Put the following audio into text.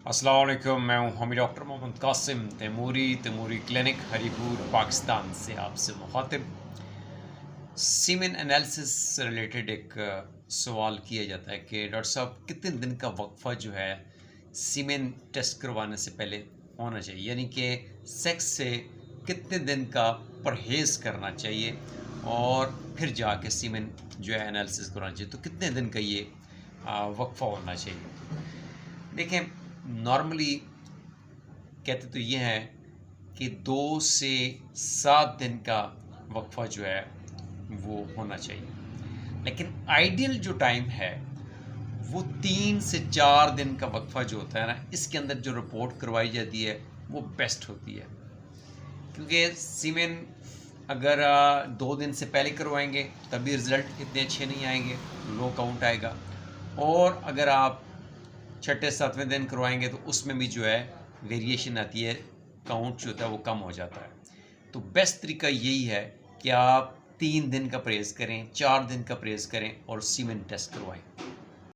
अस्सलाम वालेकुम। मैं हूं हमी डॉक्टर मोहम्मद कासिम तैमूरी क्लिनिक हरीपुर पाकिस्तान से आपसे मुखातिब। सीमेन एनालिसिस से रिलेटेड एक सवाल किया जाता है कि डॉक्टर साहब कितने दिन का वक्फा जो है सीमेन टेस्ट करवाने से पहले होना चाहिए, यानी कि सेक्स से कितने दिन का परहेज़ करना चाहिए और फिर जाके सीमेन जो है एनालिसिस करवाना चाहिए, तो कितने दिन का ये वक्फा होना चाहिए। देखें, नॉर्मली कहते तो ये हैं कि 2 से 7 दिन का वक्फा जो है वो होना चाहिए, लेकिन आइडियल जो टाइम है वो 3 से 4 दिन का वक्फा जो होता है ना, इसके अंदर जो रिपोर्ट करवाई जाती है वो बेस्ट होती है। क्योंकि सीमेन अगर 2 दिन से पहले करवाएंगे तभी रिज़ल्ट इतने अच्छे नहीं आएंगे, लो काउंट आएगा। और अगर आप छठे सातवें दिन करवाएंगे तो उसमें भी जो है वेरिएशन आती है, काउंट जो होता है वो कम हो जाता है। तो बेस्ट तरीका यही है कि आप 3 दिन का परहेज़ करें, 4 दिन का परहेज़ करें और सीमेन टेस्ट करवाएं।